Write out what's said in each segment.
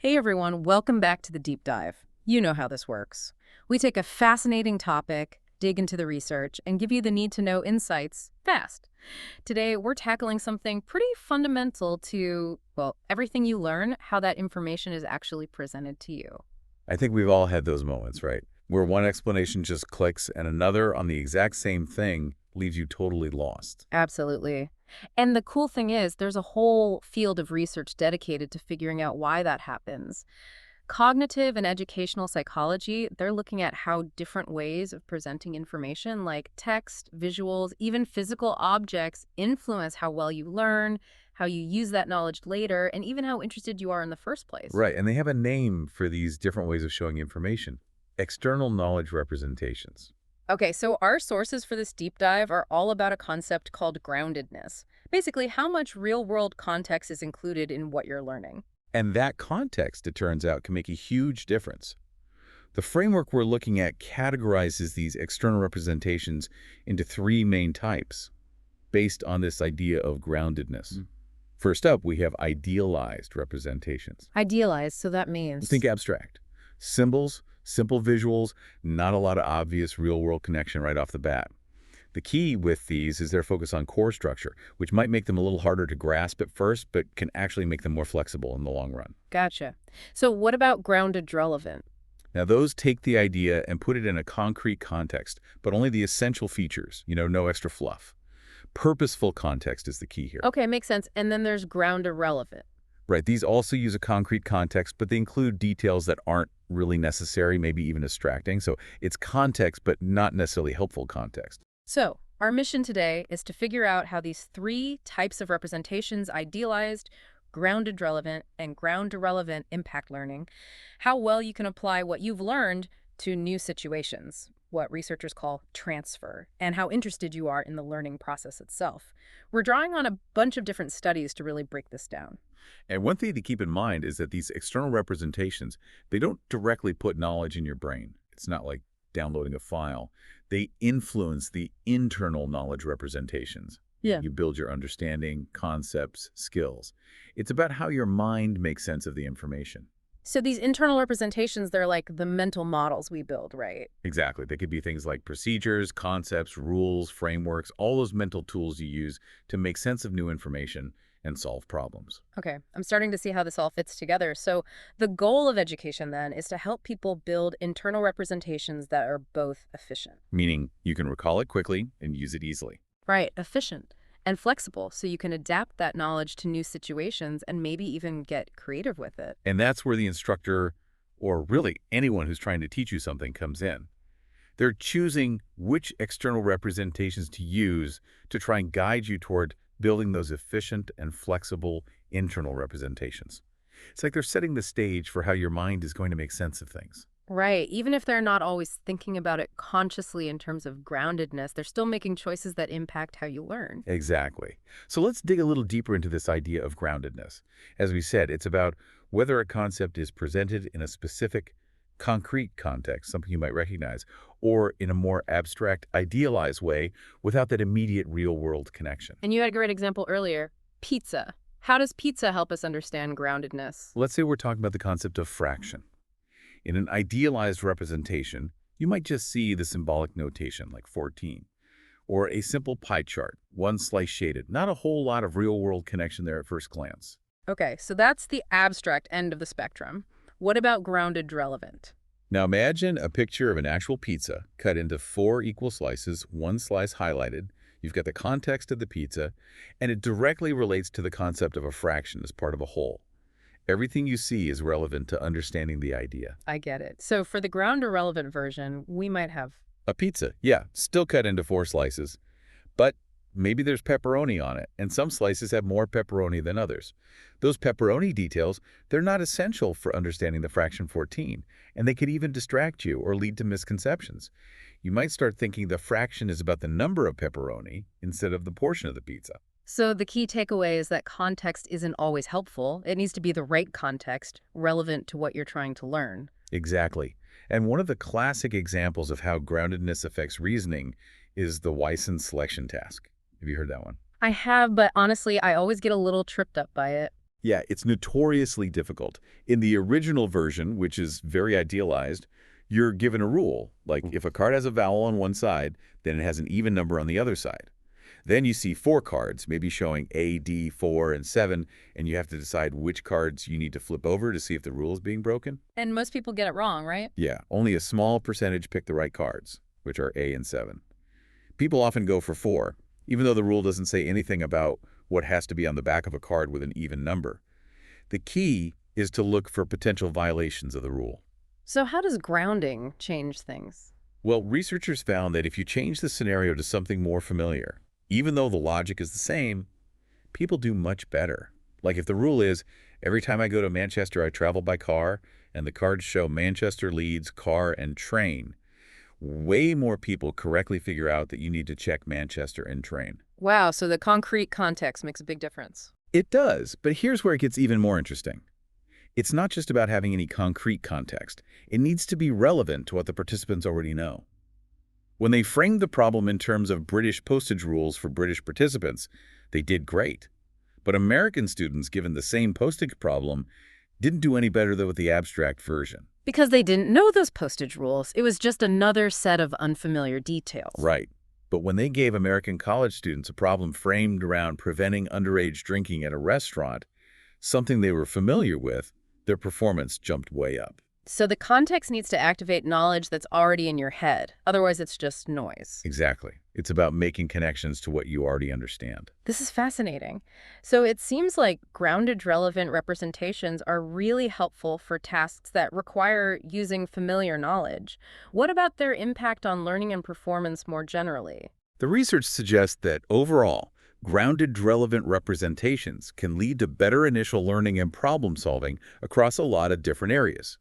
Hey everyone, welcome back to the deep dive. You know how this works. We take a fascinating topic, dig into the research, and give you the need to know insights fast. Today, we're tackling something pretty fundamental to, well, everything you learn, how that information is actually presented to you. I think we've all had those moments, right? Where one explanation just clicks and another on the exact same thing leaves you totally lost. Absolutely. And the cool thing is, there's a whole field of research dedicated to figuring out why that happens. Cognitive and educational psychology, they're looking at how different ways of presenting information like text, visuals, even physical objects influence how well you learn, how you use that knowledge later, and even how interested you are in the first place. Right, and they have a name for these different ways of showing information. External knowledge representations. Okay, so our sources for this deep dive are all about a concept called groundedness. Basically, how much real-world context is included in what you're learning. And that context, it turns out, can make a huge difference. The framework we're looking at categorizes these external representations into three main types, based on this idea of groundedness. First up, we have idealized representations. Idealized, so that means. Think abstract. Symbols, simple visuals, not a lot of obvious real-world connection right off the bat. The key with these is their focus on core structure, which might make them a little harder to grasp at first, but can actually make them more flexible in the long run. Gotcha. So what about grounded relevant? Now, those take the idea and put it in a concrete context, but only the essential features, no extra fluff. Purposeful context is the key here. Okay, makes sense. And then there's ground irrelevant. Right, these also use a concrete context, but they include details that aren't really necessary, maybe even distracting. So it's context, but not necessarily helpful context. So our mission today is to figure out how these three types of representations, idealized, grounded relevant, and ground irrelevant, impact learning, how well you can apply what you've learned to new situations, what researchers call transfer, and how interested you are in the learning process itself. We're drawing on a bunch of different studies to really break this down. And one thing to keep in mind is that these external representations, they don't directly put knowledge in your brain. It's not like downloading a file. They influence the internal knowledge representations. Yeah. You build your understanding, concepts, skills. It's about how your mind makes sense of the information. So these internal representations, they're like the mental models we build, right? Exactly. They could be things like procedures, concepts, rules, frameworks, all those mental tools you use to make sense of new information and solve problems. Okay, I'm starting to see how this all fits together. So the goal of education then is to help people build internal representations that are both efficient. Meaning you can recall it quickly and use it easily. Right, efficient and flexible so you can adapt that knowledge to new situations and maybe even get creative with it. And that's where the instructor, or really anyone who's trying to teach you something, comes in. They're choosing which external representations to use to try and guide you toward building those efficient and flexible internal representations. It's like they're setting the stage for how your mind is going to make sense of things. Right, even if they're not always thinking about it consciously in terms of groundedness, they're still making choices that impact how you learn. Exactly. So let's dig a little deeper into this idea of groundedness. As we said, it's about whether a concept is presented in a specific, concrete context, something you might recognize, or in a more abstract, idealized way without that immediate real-world connection. And you had a great example earlier, pizza. How does pizza help us understand groundedness? Let's say we're talking about the concept of fraction. In an idealized representation, you might just see the symbolic notation like 14, or a simple pie chart, one slice shaded, not a whole lot of real-world connection there at first glance. Okay, so that's the abstract end of the spectrum. What about grounded relevant? Now imagine a picture of an actual pizza cut into 4 equal slices, one slice highlighted. You've got the context of the pizza, and it directly relates to the concept of a fraction as part of a whole. Everything you see is relevant to understanding the idea. I get it. So for the ground irrelevant version, we might have. A pizza, yeah, still cut into 4 slices, but maybe there's pepperoni on it, and some slices have more pepperoni than others. Those pepperoni details, they're not essential for understanding the fraction 14, and they could even distract you or lead to misconceptions. You might start thinking the fraction is about the number of pepperoni instead of the portion of the pizza. So the key takeaway is that context isn't always helpful. It needs to be the right context, relevant to what you're trying to learn. Exactly. And one of the classic examples of how groundedness affects reasoning is the Wyson selection task. Have you heard that one? I have, but honestly, I always get a little tripped up by it. Yeah, it's notoriously difficult. In the original version, which is very idealized, you're given a rule. Like, if a card has a vowel on one side, then it has an even number on the other side. Then you see four cards, maybe showing A, D, 4, and 7, and you have to decide which cards you need to flip over to see if the rule is being broken. And most people get it wrong, right? Yeah, only a small percentage pick the right cards, which are A and 7. People often go for 4, even though the rule doesn't say anything about what has to be on the back of a card with an even number. The key is to look for potential violations of the rule. So how does grounding change things? Well, researchers found that if you change the scenario to something more familiar, even though the logic is the same, people do much better. Like if the rule is, every time I go to Manchester, I travel by car, and the cards show Manchester, Leeds, car, and train, way more people correctly figure out that you need to check Manchester and train. Wow, so the concrete context makes a big difference. It does, but here's where it gets even more interesting. It's not just about having any concrete context. It needs to be relevant to what the participants already know. When they framed the problem in terms of British postage rules for British participants, they did great. But American students, given the same postage problem, didn't do any better than with the abstract version. Because they didn't know those postage rules. It was just another set of unfamiliar details. Right. But when they gave American college students a problem framed around preventing underage drinking at a restaurant, something they were familiar with, their performance jumped way up. So the context needs to activate knowledge that's already in your head. Otherwise, it's just noise. Exactly. It's about making connections to what you already understand. This is fascinating. So it seems like grounded, relevant representations are really helpful for tasks that require using familiar knowledge. What about their impact on learning and performance more generally? The research suggests that overall, grounded, relevant representations can lead to better initial learning and problem solving across a lot of different areas.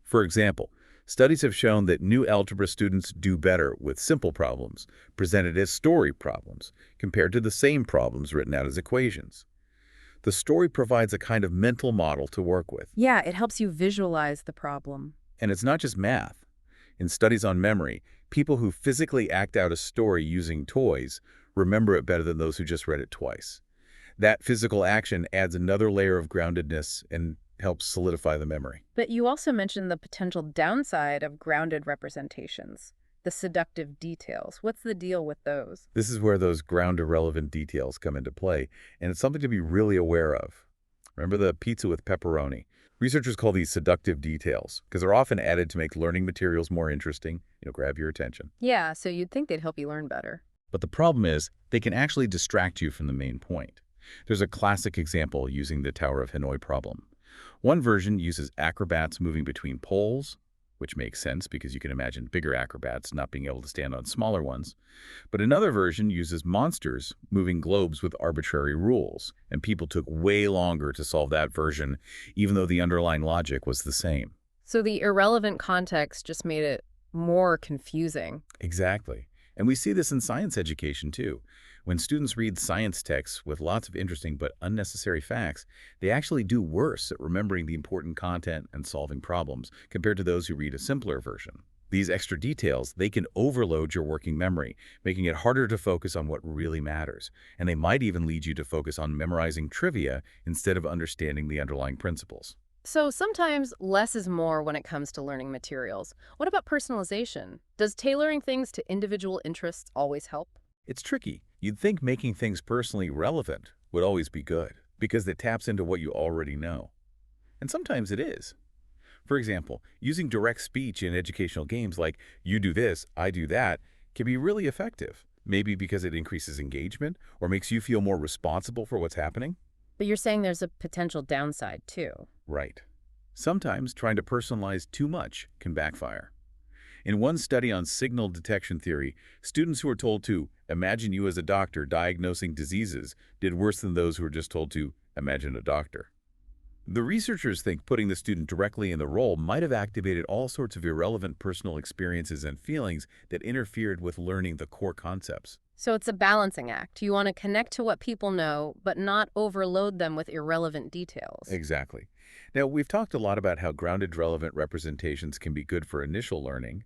For example, studies have shown that new algebra students do better with simple problems, presented as story problems, compared to the same problems written out as equations. The story provides a kind of mental model to work with. Yeah, it helps you visualize the problem. And it's not just math. In studies on memory, people who physically act out a story using toys remember it better than those who just read it twice. That physical action adds another layer of groundedness and helps solidify the memory. But you also mentioned the potential downside of grounded representations, the seductive details. What's the deal with those? This is where those ground-irrelevant details come into play, and it's something to be really aware of. Remember the pizza with pepperoni? Researchers call these seductive details because they're often added to make learning materials more interesting, grab your attention. Yeah, so you'd think they'd help you learn better. But the problem is, they can actually distract you from the main point. There's a classic example using the Tower of Hanoi problem. One version uses acrobats moving between poles, which makes sense because you can imagine bigger acrobats not being able to stand on smaller ones. But another version uses monsters moving globes with arbitrary rules, and people took way longer to solve that version, even though the underlying logic was the same. So the irrelevant context just made it more confusing. Exactly. And we see this in science education, too. When students read science texts with lots of interesting but unnecessary facts, they actually do worse at remembering the important content and solving problems compared to those who read a simpler version. These extra details, they can overload your working memory, making it harder to focus on what really matters. And they might even lead you to focus on memorizing trivia instead of understanding the underlying principles. So sometimes less is more when it comes to learning materials. What about personalization? Does tailoring things to individual interests always help? It's tricky. You'd think making things personally relevant would always be good, because it taps into what you already know. And sometimes it is. For example, using direct speech in educational games like "you do this, I do that" can be really effective, maybe because it increases engagement or makes you feel more responsible for what's happening. But you're saying there's a potential downside, too. Right. Sometimes trying to personalize too much can backfire. In one study on signal detection theory, students who were told to imagine you as a doctor diagnosing diseases did worse than those who were just told to imagine a doctor. The researchers think putting the student directly in the role might have activated all sorts of irrelevant personal experiences and feelings that interfered with learning the core concepts. So it's a balancing act. You want to connect to what people know, but not overload them with irrelevant details. Exactly. Now, we've talked a lot about how grounded, relevant representations can be good for initial learning,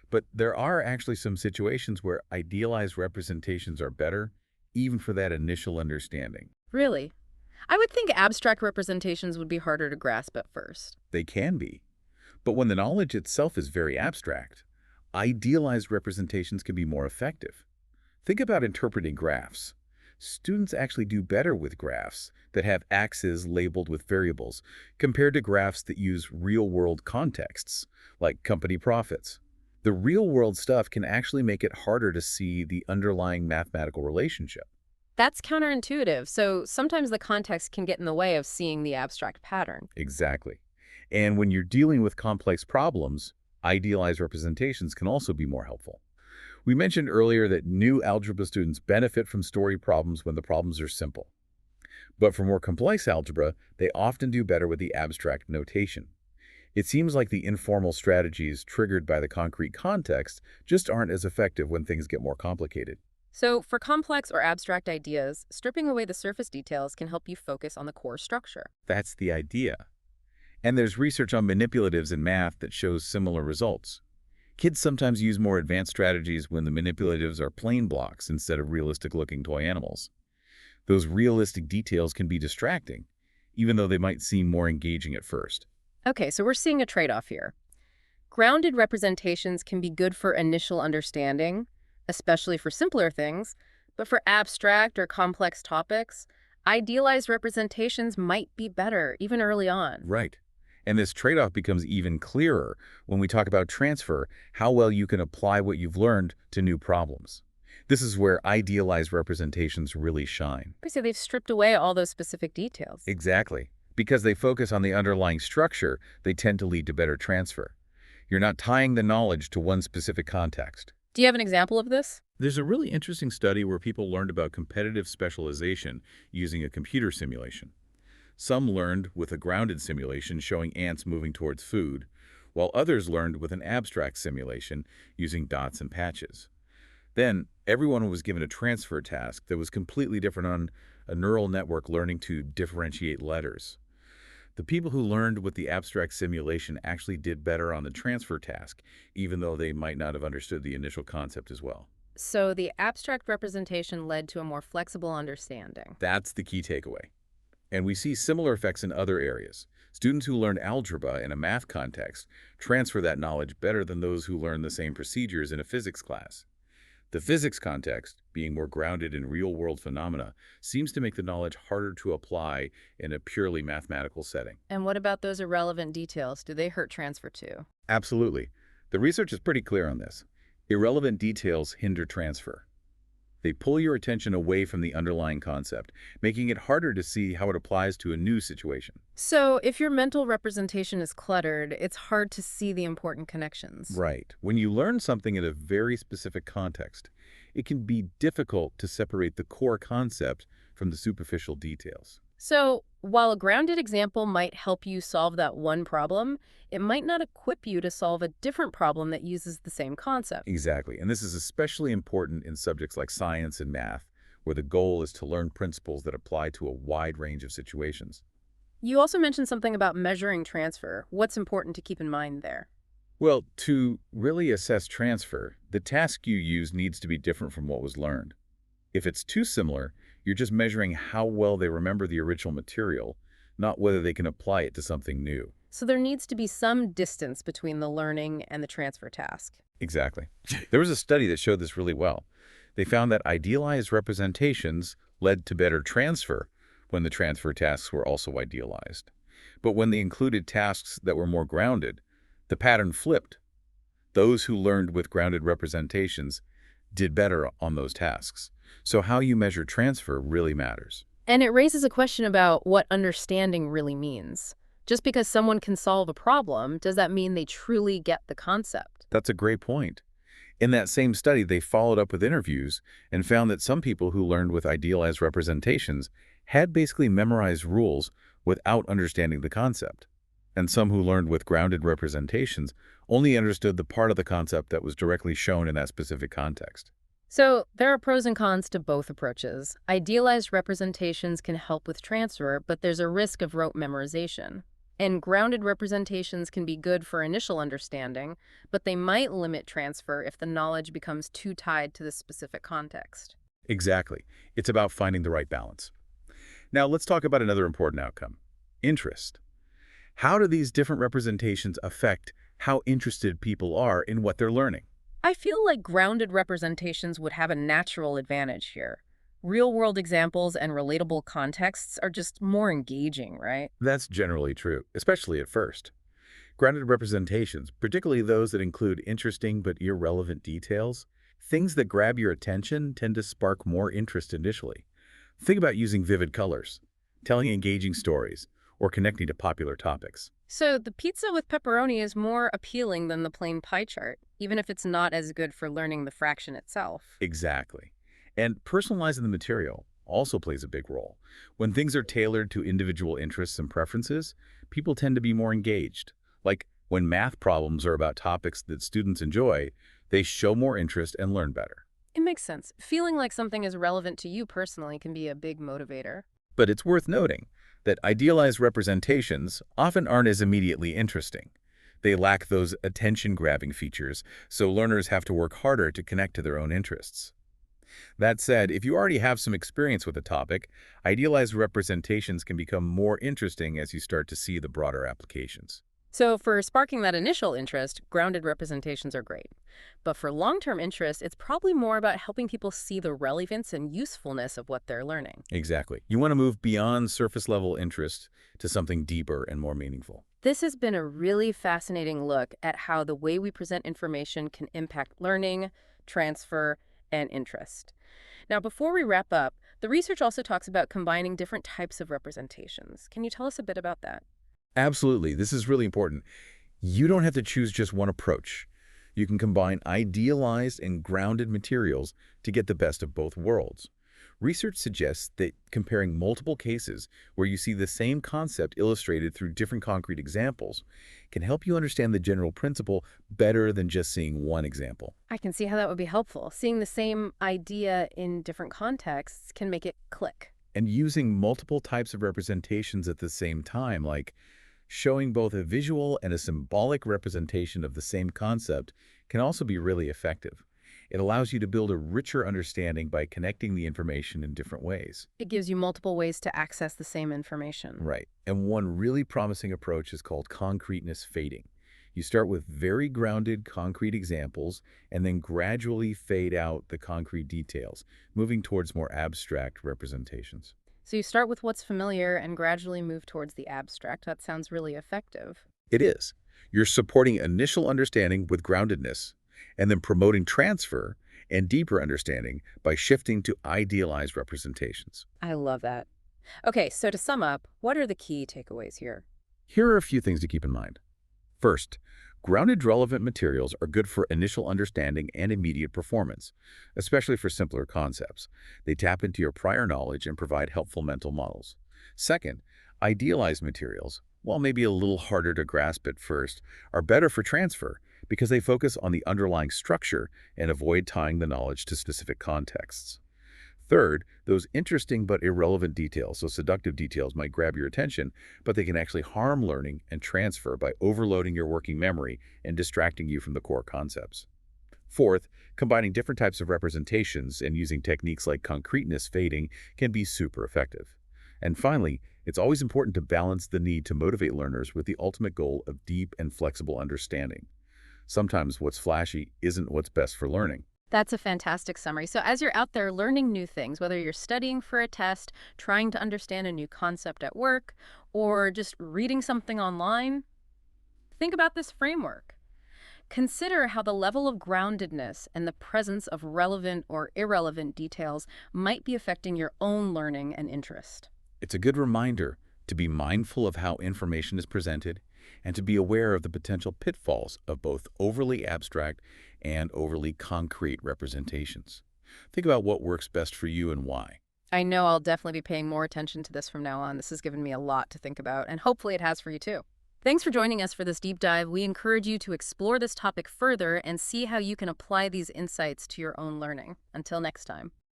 but there are actually some situations where idealized representations are better, even for that initial understanding. Really? I would think abstract representations would be harder to grasp at first. They can be. But when the knowledge itself is very abstract, idealized representations can be more effective. Think about interpreting graphs. Students actually do better with graphs that have axes labeled with variables compared to graphs that use real-world contexts, like company profits. The real-world stuff can actually make it harder to see the underlying mathematical relationship. That's counterintuitive, so sometimes the context can get in the way of seeing the abstract pattern. Exactly. And when you're dealing with complex problems, idealized representations can also be more helpful. We mentioned earlier that new algebra students benefit from story problems when the problems are simple. But for more complex algebra, they often do better with the abstract notation. It seems like the informal strategies triggered by the concrete context just aren't as effective when things get more complicated. So, for complex or abstract ideas, stripping away the surface details can help you focus on the core structure. That's the idea. And there's research on manipulatives in math that shows similar results. Kids sometimes use more advanced strategies when the manipulatives are plain blocks instead of realistic-looking toy animals. Those realistic details can be distracting, even though they might seem more engaging at first. Okay, so we're seeing a trade-off here. Grounded representations can be good for initial understanding, especially for simpler things, but for abstract or complex topics, idealized representations might be better, even early on. Right. And this trade-off becomes even clearer when we talk about transfer, how well you can apply what you've learned to new problems. This is where idealized representations really shine. So they've stripped away all those specific details. Exactly. Because they focus on the underlying structure, they tend to lead to better transfer. You're not tying the knowledge to one specific context. Do you have an example of this? There's a really interesting study where people learned about competitive specialization using a computer simulation. Some learned with a grounded simulation showing ants moving towards food, while others learned with an abstract simulation using dots and patches. Then, everyone was given a transfer task that was completely different on a neural network learning to differentiate letters. The people who learned with the abstract simulation actually did better on the transfer task, even though they might not have understood the initial concept as well. So the abstract representation led to a more flexible understanding. That's the key takeaway. And we see similar effects in other areas. Students who learned algebra in a math context transfer that knowledge better than those who learn the same procedures in a physics class. The physics context, being more grounded in real-world phenomena, seems to make the knowledge harder to apply in a purely mathematical setting. And what about those irrelevant details? Do they hurt transfer too? Absolutely. The research is pretty clear on this. Irrelevant details hinder transfer. They pull your attention away from the underlying concept, making it harder to see how it applies to a new situation. So if your mental representation is cluttered, it's hard to see the important connections. Right. When you learn something in a very specific context, it can be difficult to separate the core concept from the superficial details. So while a grounded example might help you solve that one problem, it might not equip you to solve a different problem that uses the same concept. Exactly. And this is especially important in subjects like science and math, where the goal is to learn principles that apply to a wide range of situations. You also mentioned something about measuring transfer. What's important to keep in mind there? Well, to really assess transfer, the task you use needs to be different from what was learned. If it's too similar, you're just measuring how well they remember the original material, not whether they can apply it to something new. So there needs to be some distance between the learning and the transfer task. Exactly. There was a study that showed this really well. They found that idealized representations led to better transfer when the transfer tasks were also idealized. But when they included tasks that were more grounded, the pattern flipped. Those who learned with grounded representations did better on those tasks. So how you measure transfer really matters. And it raises a question about what understanding really means. Just because someone can solve a problem, does that mean they truly get the concept? That's a great point. In that same study, they followed up with interviews and found that some people who learned with idealized representations had basically memorized rules without understanding the concept. And some who learned with grounded representations only understood the part of the concept that was directly shown in that specific context. So there are pros and cons to both approaches. Idealized representations can help with transfer, but there's a risk of rote memorization. And grounded representations can be good for initial understanding, but they might limit transfer if the knowledge becomes too tied to the specific context. Exactly. It's about finding the right balance. Now let's talk about another important outcome, interest. How do these different representations affect how interested people are in what they're learning? I feel like grounded representations would have a natural advantage here. Real-world examples and relatable contexts are just more engaging, right? That's generally true, especially at first. Grounded representations, particularly those that include interesting but irrelevant details, things that grab your attention tend to spark more interest initially. Think about using vivid colors, telling engaging stories, or connecting to popular topics. So the pizza with pepperoni is more appealing than the plain pie chart, even if it's not as good for learning the fraction itself. Exactly. And personalizing the material also plays a big role. When things are tailored to individual interests and preferences, people tend to be more engaged. Like when math problems are about topics that students enjoy, they show more interest and learn better. It makes sense. Feeling like something is relevant to you personally can be a big motivator. But it's worth noting that idealized representations often aren't as immediately interesting. They lack those attention-grabbing features, so learners have to work harder to connect to their own interests. That said, if you already have some experience with a topic, idealized representations can become more interesting as you start to see the broader applications. So for sparking that initial interest, grounded representations are great. But for long-term interest, it's probably more about helping people see the relevance and usefulness of what they're learning. Exactly. You want to move beyond surface-level interest to something deeper and more meaningful. This has been a really fascinating look at how the way we present information can impact learning, transfer, and interest. Now, before we wrap up, the research also talks about combining different types of representations. Can you tell us a bit about that? Absolutely. This is really important. You don't have to choose just one approach. You can combine idealized and grounded materials to get the best of both worlds. Research suggests that comparing multiple cases where you see the same concept illustrated through different concrete examples can help you understand the general principle better than just seeing one example. I can see how that would be helpful. Seeing the same idea in different contexts can make it click. And using multiple types of representations at the same time, like showing both a visual and a symbolic representation of the same concept, can also be really effective. It allows you to build a richer understanding by connecting the information in different ways. It gives you multiple ways to access the same information. Right. And one really promising approach is called concreteness fading. You start with very grounded concrete examples and then gradually fade out the concrete details, moving towards more abstract representations. So you start with what's familiar and gradually move towards the abstract. That sounds really effective. It is. You're supporting initial understanding with groundedness and then promoting transfer and deeper understanding by shifting to idealized representations. I love that. Okay, so to sum up, what are the key takeaways here? Here are a few things to keep in mind. First, grounded relevant materials are good for initial understanding and immediate performance, especially for simpler concepts. They tap into your prior knowledge and provide helpful mental models. Second, idealized materials, while maybe a little harder to grasp at first, are better for transfer because they focus on the underlying structure and avoid tying the knowledge to specific contexts. Third, those interesting but irrelevant details, so seductive details, might grab your attention, but they can actually harm learning and transfer by overloading your working memory and distracting you from the core concepts. Fourth, combining different types of representations and using techniques like concreteness fading can be super effective. And finally, it's always important to balance the need to motivate learners with the ultimate goal of deep and flexible understanding. Sometimes what's flashy isn't what's best for learning. That's a fantastic summary. So as you're out there learning new things, whether you're studying for a test, trying to understand a new concept at work, or just reading something online, think about this framework. Consider how the level of groundedness and the presence of relevant or irrelevant details might be affecting your own learning and interest. It's a good reminder to be mindful of how information is presented and to be aware of the potential pitfalls of both overly abstract and overly concrete representations. Think about what works best for you and why. I know I'll definitely be paying more attention to this from now on. This has given me a lot to think about, and hopefully it has for you too. Thanks for joining us for this deep dive. We encourage you to explore this topic further and see how you can apply these insights to your own learning. Until next time.